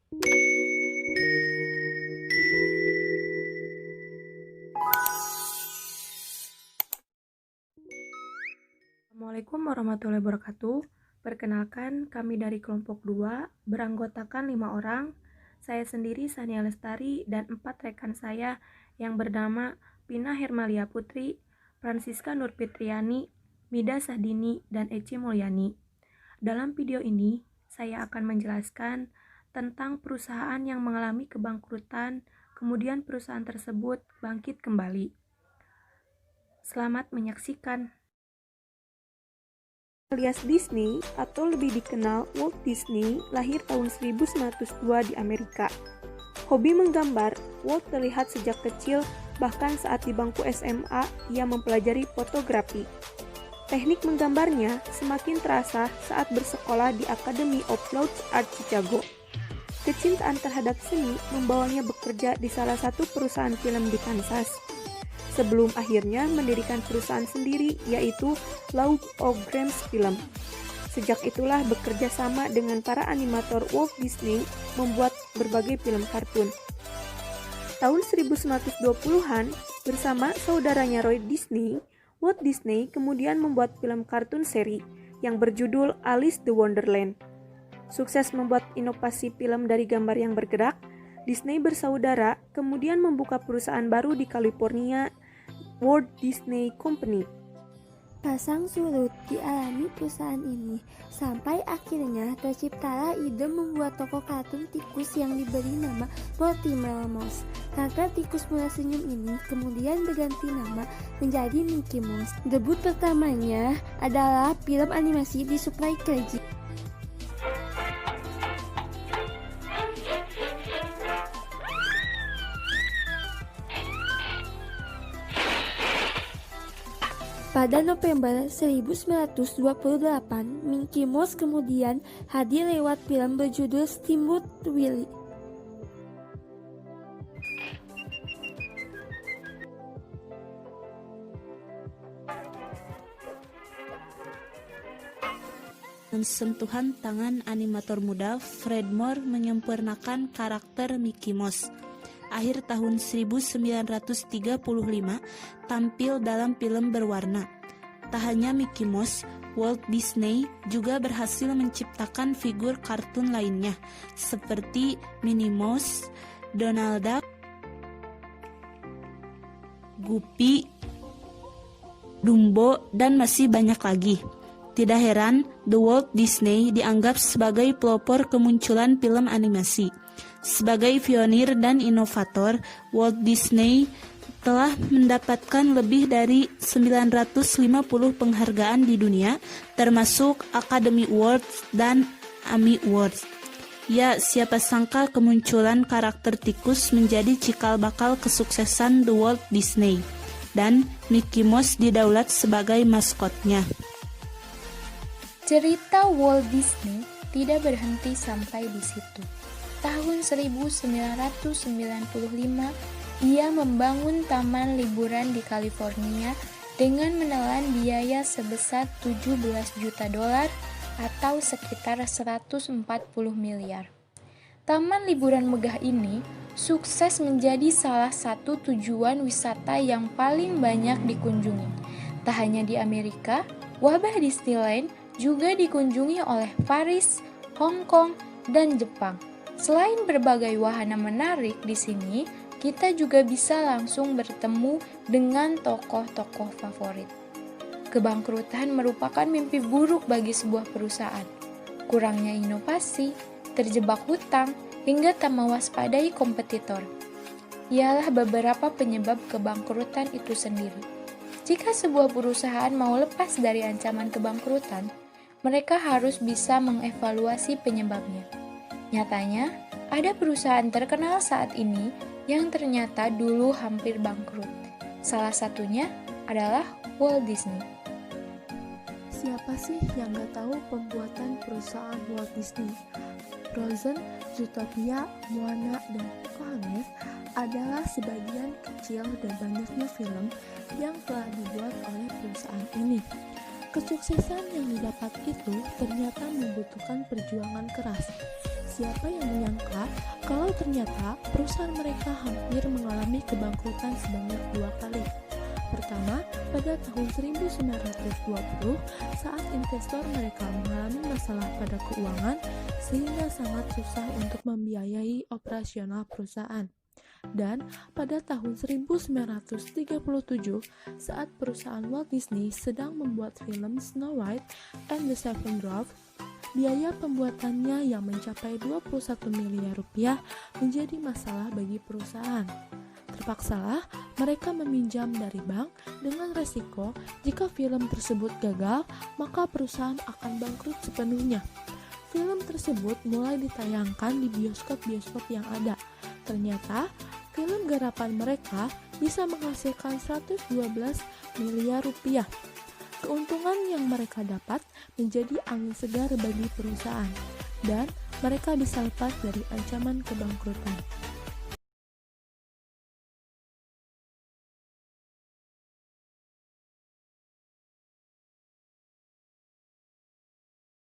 Assalamualaikum warahmatullahi wabarakatuh. Perkenalkan, kami dari kelompok 2 beranggotakan 5 orang. Saya sendiri Sania Lestari dan 4 rekan saya yang bernama Pina Hermalia Putri, Francisca Nurfitriani, Mida Sahdini, dan Eci Mulyani. Dalam video ini, saya akan menjelaskan tentang perusahaan yang mengalami kebangkrutan, kemudian perusahaan tersebut bangkit kembali. Selamat menyaksikan. Alias Disney atau lebih dikenal Walt Disney lahir tahun 1902 di Amerika. Hobi menggambar Walt terlihat sejak kecil, bahkan saat di bangku SMA ia mempelajari fotografi. Teknik menggambarnya semakin terasa saat bersekolah di Academy of Loud Art Chicago. Kecintaan terhadap seni membawanya bekerja di salah satu perusahaan film di Kansas, sebelum akhirnya mendirikan perusahaan sendiri yaitu Laugh O Grams Film. Sejak itulah bekerja sama dengan para animator Walt Disney membuat berbagai film kartun. Tahun 1920-an bersama saudaranya Roy Disney, Walt Disney kemudian membuat film kartun seri yang berjudul Alice the Wonderland. Sukses membuat inovasi film dari gambar yang bergerak, Disney bersaudara kemudian membuka perusahaan baru di California, Walt Disney Company. Pasang surut dialami perusahaan ini, sampai akhirnya terciptalah ide membuat toko kartun tikus yang diberi nama Mortimer Mouse. Karakter tikus murah senyum ini kemudian berganti nama menjadi Mickey Mouse. Debut pertamanya adalah film animasi disuplai Crazy. Pada November 1928, Mickey Mouse kemudian hadir lewat film berjudul Steamboat Willie. Dengan sentuhan tangan animator muda, Fred Moore menyempurnakan karakter Mickey Mouse. Akhir tahun 1935 tampil dalam film berwarna. Tak hanya Mickey Mouse, Walt Disney juga berhasil menciptakan figur kartun lainnya seperti Minnie Mouse, Donald Duck, Goofy, Dumbo, dan masih banyak lagi. Tidak heran, The Walt Disney dianggap sebagai pelopor kemunculan film animasi. Sebagai pionir dan inovator, Walt Disney telah mendapatkan lebih dari 950 penghargaan di dunia, termasuk Academy Awards dan Emmy Awards. Ya, siapa sangka kemunculan karakter tikus menjadi cikal bakal kesuksesan The Walt Disney, dan Mickey Mouse didaulat sebagai maskotnya. Cerita Walt Disney tidak berhenti sampai di situ. Tahun 1995, ia membangun taman liburan di California dengan menelan biaya sebesar $17 juta atau sekitar 140 miliar. Taman liburan megah ini sukses menjadi salah satu tujuan wisata yang paling banyak dikunjungi. Tak hanya di Amerika, wabah Disneyland juga dikunjungi oleh Paris, Hong Kong, dan Jepang. Selain berbagai wahana menarik di sini, kita juga bisa langsung bertemu dengan tokoh-tokoh favorit. Kebangkrutan merupakan mimpi buruk bagi sebuah perusahaan. Kurangnya inovasi, terjebak hutang, hingga tak mewaspadai kompetitor. Ialah beberapa penyebab kebangkrutan itu sendiri. Jika sebuah perusahaan mau lepas dari ancaman kebangkrutan, mereka harus bisa mengevaluasi penyebabnya. Nyatanya, ada perusahaan terkenal saat ini yang ternyata dulu hampir bangkrut. Salah satunya adalah Walt Disney. Siapa sih yang gak tahu pembuatan perusahaan Walt Disney? Frozen, Zootopia, Moana, dan Pocahontas adalah sebagian kecil dan banyaknya film yang telah dibuat oleh perusahaan ini. Kesuksesan yang didapat itu ternyata membutuhkan perjuangan keras. siapa yang menyangka kalau ternyata perusahaan mereka hampir mengalami kebangkrutan sebanyak 2 kali. Pertama, pada tahun 1920 saat investor mereka mengalami masalah pada keuangan sehingga sangat susah untuk membiayai operasional perusahaan. Dan pada tahun 1937 saat perusahaan Walt Disney sedang membuat film Snow White and the Seven Dwarfs, biaya pembuatannya yang mencapai 21 miliar rupiah menjadi masalah bagi perusahaan. Terpaksalah mereka meminjam dari bank dengan resiko jika film tersebut gagal, maka perusahaan akan bangkrut sepenuhnya. Film tersebut mulai ditayangkan di bioskop-bioskop yang ada. Ternyata, film garapan mereka bisa menghasilkan 112 miliar rupiah. Keuntungan yang mereka dapat menjadi angin segar bagi perusahaan, dan mereka bisa lepas dari ancaman kebangkrutan.